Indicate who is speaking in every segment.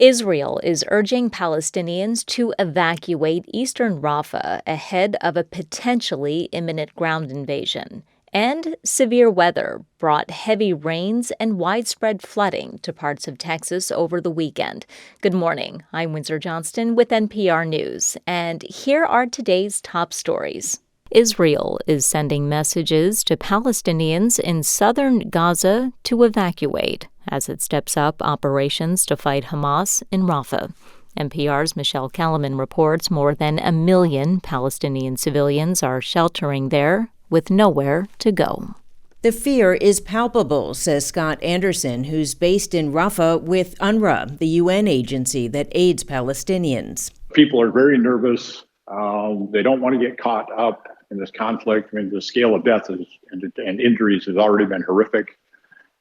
Speaker 1: Israel is urging Palestinians to evacuate eastern Rafah ahead of a potentially imminent ground invasion. And severe weather brought heavy rains and widespread flooding to parts of Texas over the weekend. Good morning. I'm Windsor Johnston with NPR News, and here are today's top stories. Israel is sending messages to Palestinians in southern Gaza to evacuate as it steps up operations to fight Hamas in Rafah. NPR's Michelle Kellerman reports more than 1 million Palestinian civilians are sheltering there with nowhere to go.
Speaker 2: The fear is palpable, says Scott Anderson, who's based in Rafah with UNRWA, the UN agency that aids Palestinians.
Speaker 3: People are very nervous. They don't want to get caught up in this conflict. I mean, the scale of death and injuries has already been horrific,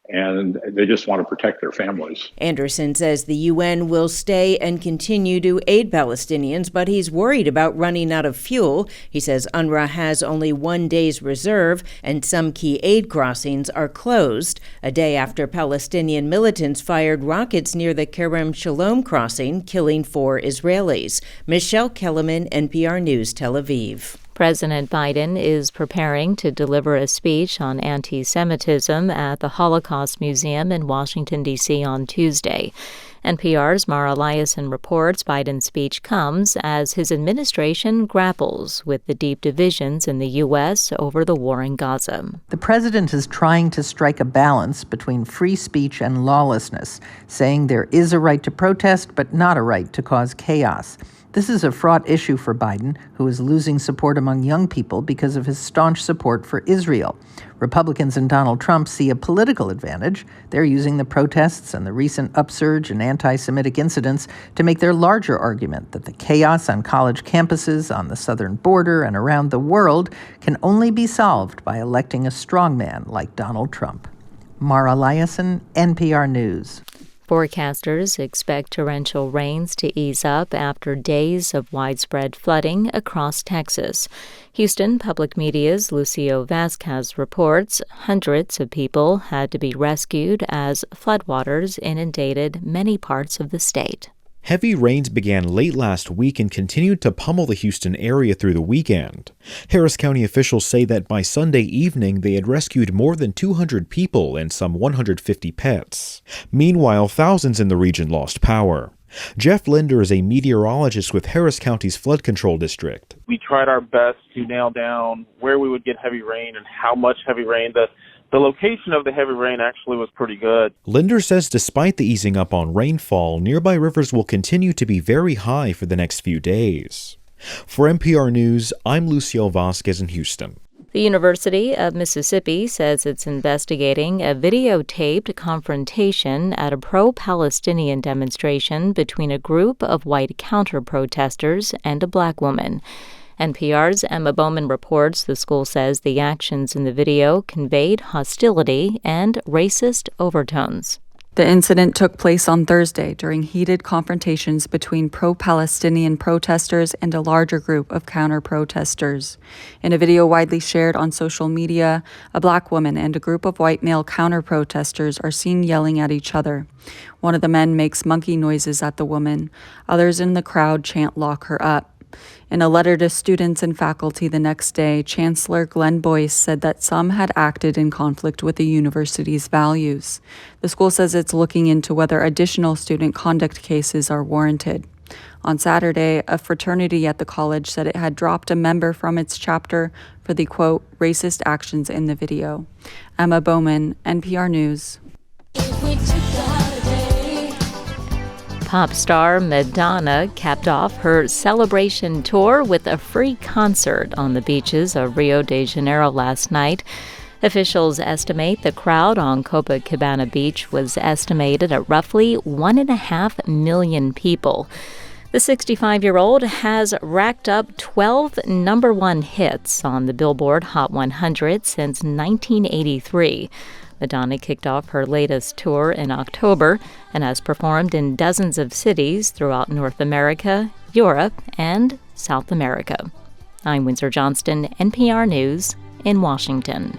Speaker 3: and they just want to protect their families.
Speaker 2: Anderson says the UN will stay and continue to aid Palestinians, but he's worried about running out of fuel. He says UNRWA has only 1 day's reserve, and some key aid crossings are closed, a day after Palestinian militants fired rockets near the Kerem Shalom crossing, killing 4 Israelis. Michelle Kellerman, NPR News, Tel Aviv.
Speaker 1: President Biden is preparing to deliver a speech on antisemitism at the Holocaust Museum in Washington, D.C. on Tuesday. NPR's Mara Liasson reports Biden's speech comes as his administration grapples with the deep divisions in the U.S. over the war in Gaza.
Speaker 4: The president is trying to strike a balance between free speech and lawlessness, saying there is a right to protest but not a right to cause chaos. This is a fraught issue for Biden, who is losing support among young people because of his staunch support for Israel. Republicans and Donald Trump see a political advantage. They're using the protests and the recent upsurge in anti-Semitic incidents to make their larger argument that the chaos on college campuses, on the southern border, and around the world can only be solved by electing a strongman like Donald Trump. Mara Liasson, NPR News.
Speaker 1: Forecasters expect torrential rains to ease up after days of widespread flooding across Texas. Houston Public Media's Lucio Vasquez reports hundreds of people had to be rescued as floodwaters inundated many parts of the state.
Speaker 5: Heavy rains began late last week and continued to pummel the Houston area through the weekend. Harris County officials say that by Sunday evening, they had rescued more than 200 people and some 150 pets. Meanwhile, thousands in the region lost power. Jeff Linder is a meteorologist with Harris County's flood control district.
Speaker 6: We tried our best to nail down where we would get heavy rain and how much heavy rain. The location of the heavy rain actually was pretty good.
Speaker 5: Linder says despite the easing up on rainfall, nearby rivers will continue to be very high for the next few days. For NPR News, I'm Lucio Vasquez in Houston.
Speaker 1: The University of Mississippi says it's investigating a videotaped confrontation at a pro-Palestinian demonstration between a group of white counter-protesters and a black woman. NPR's Emma Bowman reports the school says the actions in the video conveyed hostility and racist overtones.
Speaker 7: The incident took place on Thursday during heated confrontations between pro-Palestinian protesters and a larger group of counter-protesters. In a video widely shared on social media, a black woman and a group of white male counter-protesters are seen yelling at each other. One of the men makes monkey noises at the woman. Others in the crowd chant "Lock her up." In a letter to students and faculty the next day, Chancellor Glenn Boyce said that some had acted in conflict with the university's values. The school says it's looking into whether additional student conduct cases are warranted. On Saturday, a fraternity at the college said it had dropped a member from its chapter for the, quote, racist actions in the video. Emma Bowman, NPR News.
Speaker 1: Pop star Madonna capped off her celebration tour with a free concert on the beaches of Rio de Janeiro last night. Officials estimate the crowd on Copacabana Beach was estimated at roughly 1.5 million people. The 65-year-old has racked up 12 #1 hits on the Billboard Hot 100 since 1983. Madonna kicked off her latest tour in October and has performed in dozens of cities throughout North America, Europe, and South America. I'm Windsor Johnston, NPR News in Washington.